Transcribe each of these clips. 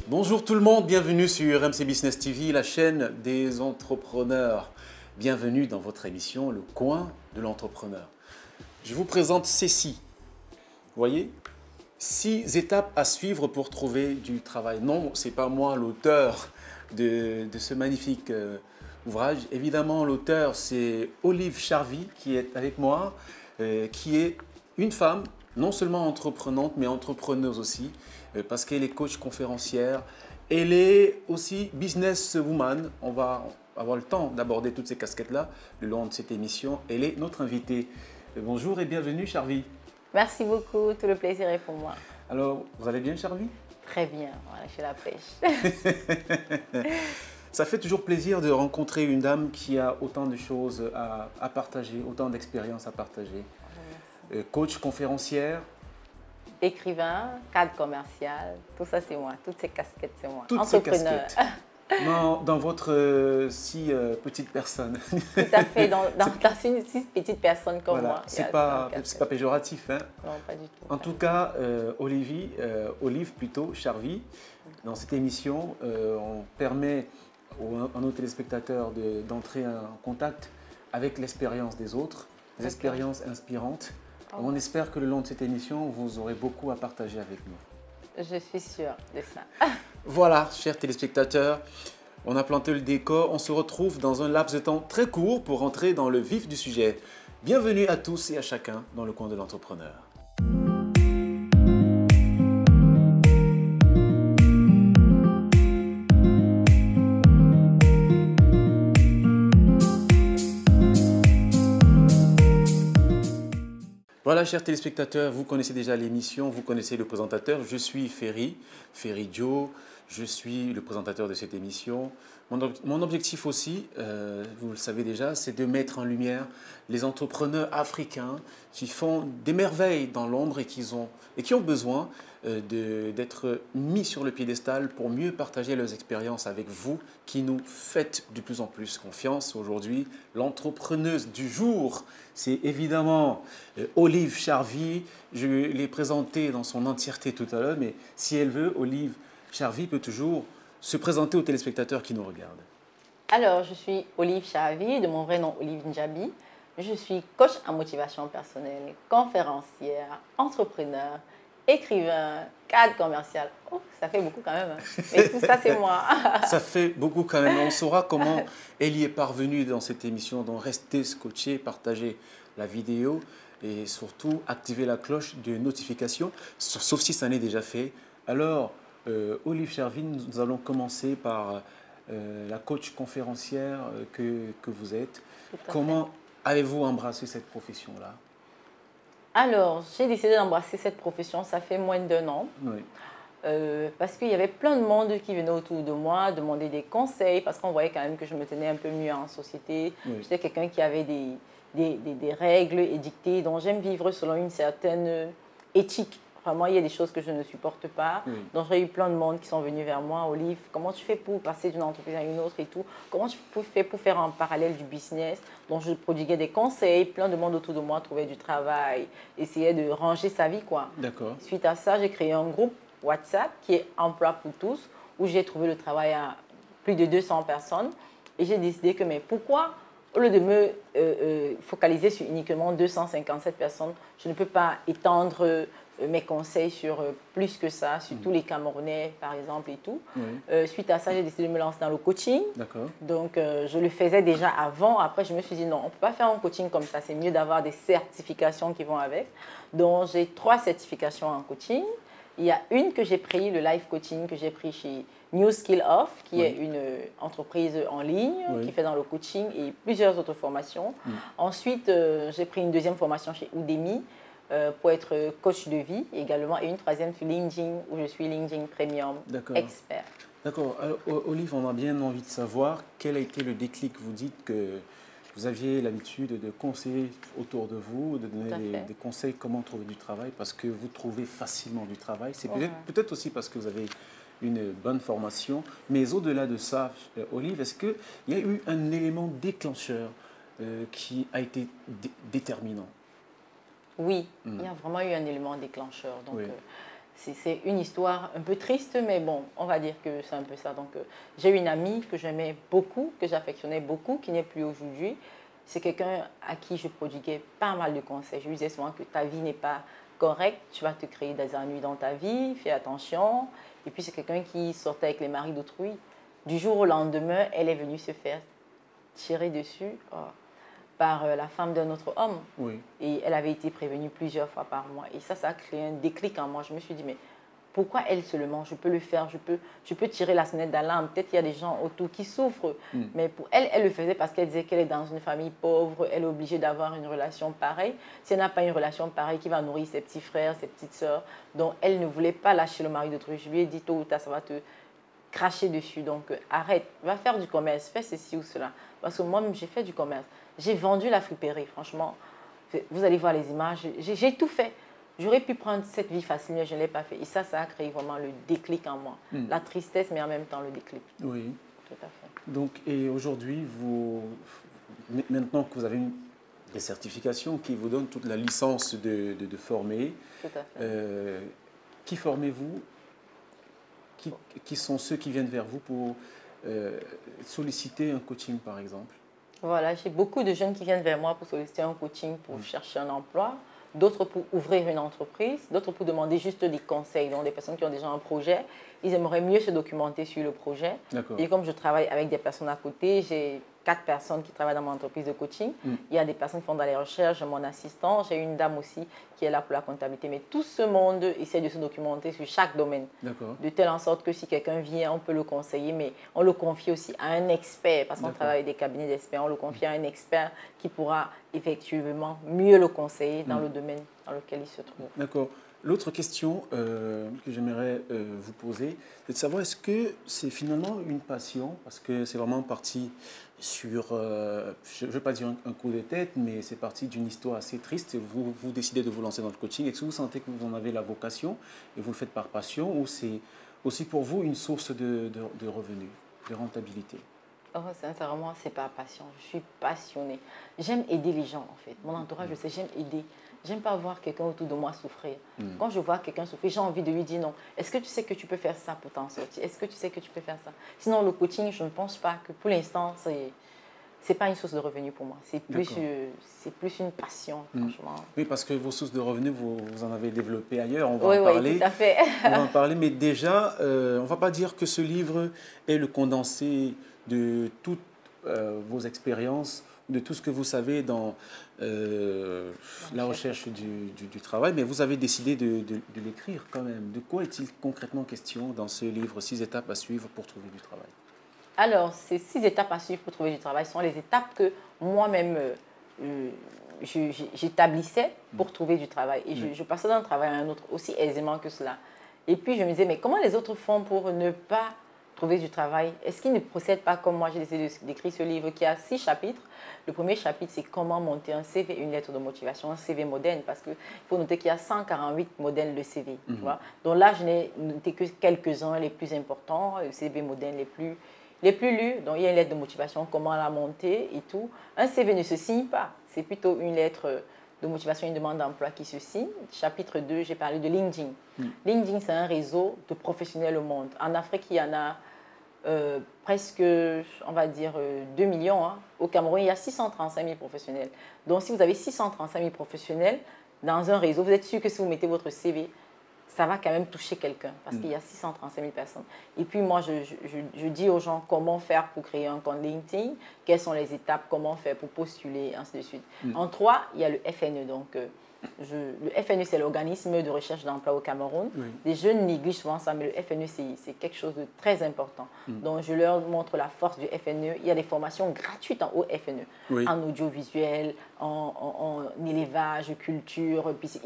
Bonjour tout le monde, bienvenue sur MC Business TV, la chaîne des entrepreneurs. Bienvenue dans votre émission, Le Coin de l'entrepreneur. Je vous présente Cécile. Vous voyez, 6 étapes à suivre pour trouver du travail. Non, ce n'est pas moi l'auteur de ce magnifique ouvrage. Évidemment, l'auteur, c'est Olive Charvy qui est avec moi, qui est une femme, non seulement entreprenante, mais entrepreneuse aussi, parce qu'elle est coach conférencière. Elle est aussi businesswoman. On va avoir le temps d'aborder toutes ces casquettes-là le long de cette émission. Elle est notre invitée. Bonjour et bienvenue, Charvy. Merci beaucoup, tout le plaisir est pour moi. Alors, vous allez bien, Charvy? Très bien, voilà, je suis la pêche. Ça fait toujours plaisir de rencontrer une dame qui a autant de choses à partager, autant d'expériences à partager. Coach, conférencière. Écrivain, cadre commercial, tout ça c'est moi, toutes ces casquettes c'est moi. Toutes Entrepreneur. ces casquettes. Dans votre si petite personne. Tout à fait, dans une 6 petites personnes comme voilà. moi. C'est pas péjoratif. Hein. Non, pas du tout. En tout cas, Olive plutôt, Charvy, dans cette émission, on permet à nos téléspectateurs d'entrer en contact avec l'expérience des autres, des expériences inspirantes. On espère que le long de cette émission, vous aurez beaucoup à partager avec nous. Je suis sûre de ça. Voilà, chers téléspectateurs, on a planté le décor. On se retrouve dans un laps de temps très court pour entrer dans le vif du sujet. Bienvenue à tous et à chacun dans le coin de l'entrepreneur. Voilà, chers téléspectateurs, vous connaissez déjà l'émission, vous connaissez le présentateur. Je suis Ferry Joe, je suis le présentateur de cette émission. Mon objectif aussi, vous le savez déjà, c'est de mettre en lumière les entrepreneurs africains qui font des merveilles dans l'ombre et qui ont besoin d'être mis sur le piédestal pour mieux partager leurs expériences avec vous qui nous faites de plus en plus confiance. Aujourd'hui, l'entrepreneuse du jour, c'est évidemment Olive Charvy. Je l'ai présentée dans son entièreté tout à l'heure, mais si elle veut, Olive Charvy peut toujours se présenter aux téléspectateurs qui nous regardent. Alors, je suis Olive Charvy, de mon vrai nom Olive Njabi. Je suis coach en motivation personnelle, conférencière, entrepreneur, écrivain, cadre commercial. Oh, ça fait beaucoup quand même. Hein. Mais tout ça, c'est moi. Ça fait beaucoup quand même. On saura comment elle y est parvenue dans cette émission. Donc, restez scotchés, partagez la vidéo et surtout activez la cloche de notification, sauf si ça n'est déjà fait. Alors, Olive Charvy, nous allons commencer par la coach conférencière que vous êtes. Comment avez-vous embrassé cette profession-là? Alors, j'ai décidé d'embrasser cette profession, ça fait moins d'1 an. Oui. Parce qu'il y avait plein de monde qui venait autour de moi demander des conseils, parce qu'on voyait quand même que je me tenais un peu mieux en société. Oui. J'étais quelqu'un qui avait des règles édictées, dont j'aime vivre selon une certaine éthique. Vraiment, il y a des choses que je ne supporte pas. Oui. Donc, j'ai eu plein de monde qui sont venus vers moi. Olive, comment tu fais pour passer d'une entreprise à une autre et tout? Comment tu fais pour faire un parallèle du business? Donc, je prodiguais des conseils. Plein de monde autour de moi trouvait du travail, essayait de ranger sa vie, quoi. D'accord. Suite à ça, j'ai créé un groupe WhatsApp qui est Emploi pour tous, où j'ai trouvé le travail à plus de 200 personnes. Et j'ai décidé que, mais pourquoi, au lieu de me focaliser sur uniquement 257 personnes, je ne peux pas étendre mes conseils sur plus que ça, sur tous les Camerounais, par exemple, et tout. Oui. Suite à ça, j'ai décidé de me lancer dans le coaching. D'accord. Donc, je le faisais déjà avant. Après, je me suis dit, non, on ne peut pas faire un coaching comme ça. C'est mieux d'avoir des certifications qui vont avec. Donc, j'ai 3 certifications en coaching. Il y a une que j'ai pris, le live coaching, que j'ai pris chez New Skill Off, qui est une entreprise en ligne qui fait dans le coaching et plusieurs autres formations. Ensuite, j'ai pris une deuxième formation chez Udemy, pour être coach de vie également, et une troisième sur LinkedIn, où je suis LinkedIn Premium expert. D'accord. Alors, Olive, on a bien envie de savoir quel a été le déclic. Vous dites que vous aviez l'habitude de conseiller autour de vous, de donner des conseils comment trouver du travail, parce que vous trouvez facilement du travail. C'est peut-être aussi parce que vous avez une bonne formation. Mais au-delà de ça, Olive, est-ce qu'il y a eu un élément déclencheur qui a été déterminant? Oui, il y a vraiment eu un élément déclencheur. Donc, c'est une histoire un peu triste, mais bon, on va dire que c'est un peu ça. Donc, j'ai une amie que j'aimais beaucoup, que j'affectionnais beaucoup, qui n'est plus aujourd'hui. C'est quelqu'un à qui je prodiguais pas mal de conseils. Je lui disais souvent que ta vie n'est pas correcte, tu vas te créer des ennuis dans ta vie, fais attention. Et puis, c'est quelqu'un qui sortait avec les maris d'autrui. Du jour au lendemain, elle est venue se faire tirer dessus par la femme d'un autre homme. Oui. Et elle avait été prévenue plusieurs fois par moi. Et ça a créé un déclic en moi. Je me suis dit, mais pourquoi elle seulement? Je peux le faire, je peux tirer la sonnette d'alarme. Peut-être qu'il y a des gens autour qui souffrent. Mais pour elle, elle le faisait parce qu'elle disait qu'elle est dans une famille pauvre. Elle est obligée d'avoir une relation pareille. Si elle n'a pas une relation pareille, qui va nourrir ses petits frères, ses petites sœurs. Donc, elle ne voulait pas lâcher le mari d'autrui. Je lui ai dit, tôt ou tard, ça va te cracher dessus. Donc, arrête, va faire du commerce, fais ceci ou cela. Parce que moi-même, j'ai fait du commerce. J'ai vendu la friperie, franchement. Vous allez voir les images. J'ai tout fait. J'aurais pu prendre cette vie facile, mais je ne l'ai pas fait. Et ça a créé vraiment le déclic en moi. La tristesse, mais en même temps le déclic. Oui. Tout à fait. Donc, et aujourd'hui, maintenant que vous avez des certifications qui vous donnent toute la licence de former, tout à fait. Qui formez-vous? Qui sont ceux qui viennent vers vous pour solliciter un coaching, par exemple? Voilà, j'ai beaucoup de jeunes qui viennent vers moi pour solliciter un coaching, pour chercher un emploi, d'autres pour ouvrir une entreprise, d'autres pour demander juste des conseils. Donc, des personnes qui ont déjà un projet, ils aimeraient mieux se documenter sur le projet. Et comme je travaille avec des personnes à côté, j'ai 4 personnes qui travaillent dans mon entreprise de coaching. Il y a des personnes qui font dans les recherches, mon assistant, j'ai une dame aussi qui est là pour la comptabilité. Mais tout ce monde essaie de se documenter sur chaque domaine. De telle en sorte que si quelqu'un vient, on peut le conseiller, mais on le confie aussi à un expert, parce qu'on travaille avec des cabinets d'experts, on le confie à un expert qui pourra effectivement mieux le conseiller dans le domaine dans lequel il se trouve. D'accord. L'autre question que j'aimerais vous poser, c'est de savoir est-ce que c'est finalement une passion, parce que c'est vraiment parti sur, je ne veux pas dire un coup de tête, mais c'est parti d'une histoire assez triste. Et vous décidez de vous lancer dans le coaching. Est-ce que vous sentez que vous en avez la vocation et vous le faites par passion, ou c'est aussi pour vous une source de revenus, de rentabilité? Oh, sincèrement, c'est pas passion. Je suis passionnée. J'aime aider les gens, en fait. Mon entourage, je sais, j'aime aider. J'aime pas voir quelqu'un autour de moi souffrir. Quand je vois quelqu'un souffrir, j'ai envie de lui dire non. Est-ce que tu sais que tu peux faire ça pour t'en sortir? Est-ce que tu sais que tu peux faire ça? Sinon, le coaching, je ne pense pas que pour l'instant, c'est pas une source de revenus pour moi. C'est plus une passion, franchement. Oui, parce que vos sources de revenus, vous en avez développé ailleurs. On va oui, en parler. Oui, tout à fait. On va en parler, mais déjà, on ne va pas dire que ce livre est le condensé de toutes vos expériences, de tout ce que vous savez dans la recherche du travail, mais vous avez décidé de l'écrire quand même. De quoi est-il concrètement question dans ce livre, 6 étapes à suivre pour trouver du travail? Alors, ces 6 étapes à suivre pour trouver du travail sont les étapes que moi-même j'établissais pour trouver du travail. Et je passais d'un travail à un autre aussi aisément que cela. Et puis, je me disais, mais comment les autres font pour ne pas trouver du travail? Est-ce qu'ils ne procèdent pas comme moi? J'ai décidé d'écrire ce livre qui a 6 chapitres. Le premier chapitre, c'est comment monter un CV, une lettre de motivation, un CV moderne, parce qu'il faut noter qu'il y a 148 modèles de CV. Tu vois? Donc là, je n'ai noté que quelques-uns, les plus importants, les CV modernes les plus lus. Donc il y a une lettre de motivation, comment la monter et tout. Un CV ne se signe pas, c'est plutôt une lettre de motivation, une demande d'emploi qui se signe. Chapitre 2, j'ai parlé de LinkedIn. LinkedIn, c'est un réseau de professionnels au monde. En Afrique, il y en a presque, on va dire, 2 millions. Hein. Au Cameroun, il y a 635 000 professionnels. Donc, si vous avez 635 000 professionnels dans un réseau, vous êtes sûr que si vous mettez votre CV, ça va quand même toucher quelqu'un parce qu'il y a 635 000 personnes. Et puis, moi, je dis aux gens comment faire pour créer un compte LinkedIn, quelles sont les étapes, comment faire pour postuler, ainsi de suite. En 3, il y a le FNE. Donc, le FNE, c'est l'organisme de recherche d'emploi au Cameroun. Les jeunes négligent souvent ça, mais le FNE, c'est quelque chose de très important. Donc, je leur montre la force du FNE. Il y a des formations gratuites au FNE, en audiovisuel, en élevage, culture. Puis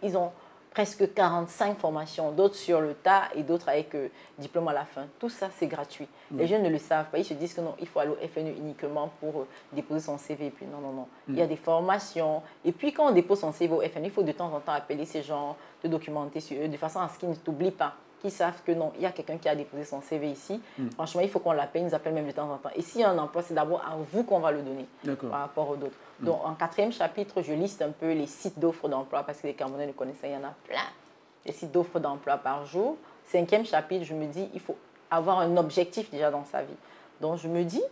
ils ont presque 45 formations, d'autres sur le tas et d'autres avec diplôme à la fin. Tout ça, c'est gratuit. Les jeunes ne le savent pas. Ils se disent que non, il faut aller au FNE uniquement pour déposer son CV. Et puis non, non, non. Il y a des formations. Et puis quand on dépose son CV au FNE, il faut de temps en temps appeler ces gens, de documenter sur eux, de façon à ce qu'ils ne t'oublient pas, qu'ils savent que non, il y a quelqu'un qui a déposé son CV ici. Franchement, il faut qu'on l'appelle, ils nous appellent même de temps en temps. Et s'il y a un emploi, c'est d'abord à vous qu'on va le donner par rapport aux autres. Donc, en 4e chapitre, je liste un peu les sites d'offres d'emploi parce que les Camerounais le connaissent, il y en a plein. des sites d'offres d'emploi par jour. 5e chapitre, je me dis, il faut avoir un objectif déjà dans sa vie. Donc, je me dis,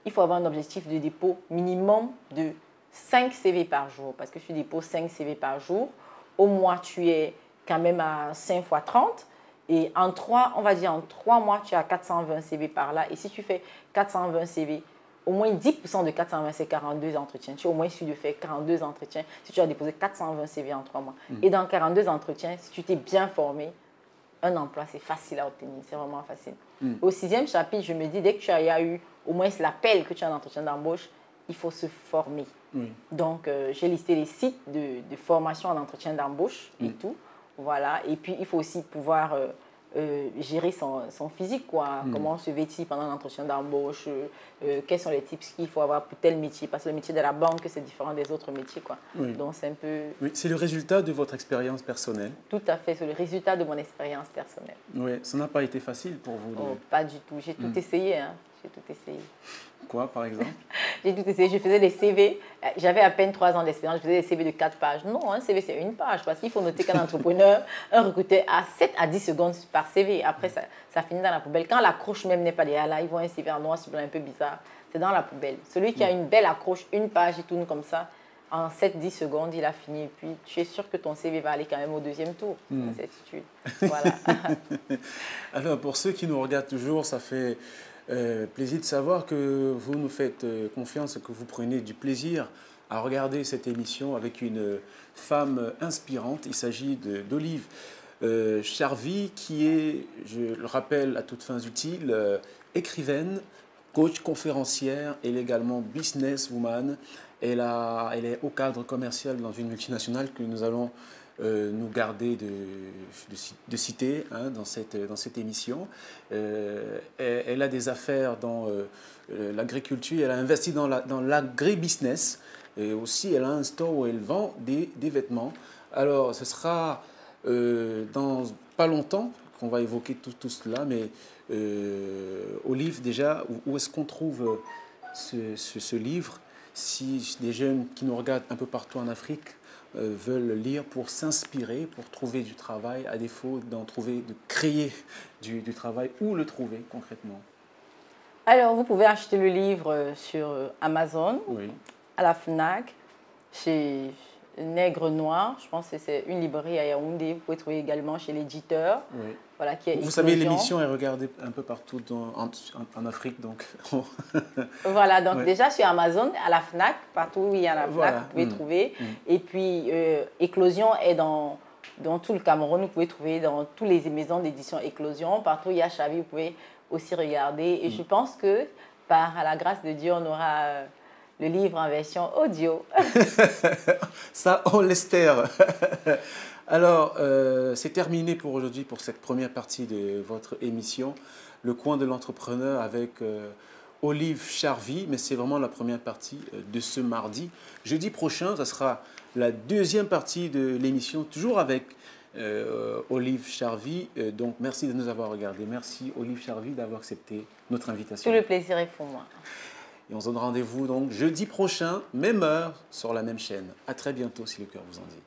il faut avoir un objectif de dépôt minimum de 5 CV par jour. Parce que si tu déposes 5 CV par jour, au mois, tu es quand même à 5 fois 30. Et en 3 mois, tu as 420 CV par là. Et si tu fais 420 CV, au moins 10% de 420, c'est 42 entretiens. Tu es au moins sûr de faire 42 entretiens si tu as déposé 420 CV en 3 mois. Et dans 42 entretiens, si tu t'es bien formé, un emploi, c'est facile à obtenir. C'est vraiment facile. Au 6e chapitre, je me dis, dès que tu as eu au moins l'appel que tu as un entretien d'embauche, il faut se former. Donc, j'ai listé les sites de formation en entretien d'embauche et tout. Voilà. Et puis, il faut aussi pouvoir gérer son physique, quoi. Comment se vêtir pendant l'entretien d'embauche, quels sont les tips qu'il faut avoir pour tel métier, parce que le métier de la banque, c'est différent des autres métiers, quoi. Donc, c'est un peu... Oui, c'est le résultat de votre expérience personnelle. Tout à fait, c'est le résultat de mon expérience personnelle. Oui, ça n'a pas été facile pour vous Oh, pas du tout, j'ai tout essayé, hein. J'ai tout essayé. Quoi, par exemple? J'ai tout essayé. Je faisais des CV. J'avais à peine 3 ans d'expérience. Je faisais des CV de 4 pages. Non, un CV, c'est une page. Parce qu'il faut noter qu'un entrepreneur, un recruteur a 7 à 10 secondes par CV. Après, ça finit dans la poubelle. Quand l'accroche même n'est pas derrière là, ils voient un CV en noir sur blanc un peu bizarre. C'est dans la poubelle. Celui qui a une belle accroche, une page, il tourne comme ça. En 7-10 secondes, il a fini. Et puis, tu es sûr que ton CV va aller quand même au 2e tour. C'est certitude. Voilà. Alors, pour ceux qui nous regardent toujours, ça fait... plaisir de savoir que vous nous faites confiance et que vous prenez du plaisir à regarder cette émission avec une femme inspirante. Il s'agit d'Olive Charvy, qui est, je le rappelle à toutes fins utiles, écrivaine, coach, conférencière et également businesswoman. Elle est au cadre commercial dans une multinationale que nous allons nous garder de citer dans cette émission. Elle a des affaires dans l'agriculture, elle a investi dans l'agribusiness et aussi elle a un store où elle vend des vêtements. Alors ce sera dans pas longtemps qu'on va évoquer tout cela, mais Olive, déjà, où est-ce qu'on trouve ce livre si des jeunes qui nous regardent un peu partout en Afrique veulent lire pour s'inspirer, pour trouver du travail, à défaut de créer du travail, où le trouver concrètement? Alors, vous pouvez acheter le livre sur Amazon, à la FNAC, chez Nègre Noir, je pense que c'est une librairie à Yaoundé. Vous pouvez trouver également chez l'éditeur. Voilà, qui est vous savez, l'émission est regardée un peu partout en Afrique. Donc. Voilà, donc déjà sur Amazon, à la FNAC, partout où il y a la FNAC, vous pouvez trouver. Et puis, Éclosion est dans tout le Cameroun. Vous pouvez trouver dans toutes les maisons d'édition Éclosion. Partout où il y a Charvy, vous pouvez aussi regarder. Et je pense que, à la grâce de Dieu, on aura... le livre en version audio. Ça, on l'espère. Alors, c'est terminé pour aujourd'hui, pour cette première partie de votre émission, Le coin de l'entrepreneur avec Olive Charvy, mais c'est vraiment la première partie de ce mardi. Jeudi prochain, ça sera la deuxième partie de l'émission, toujours avec Olive Charvy. Donc, merci de nous avoir regardés. Merci, Olive Charvy, d'avoir accepté notre invitation. Tout le plaisir est pour moi. Et on se donne rendez-vous donc jeudi prochain, même heure, sur la même chaîne. À très bientôt si le cœur vous en dit.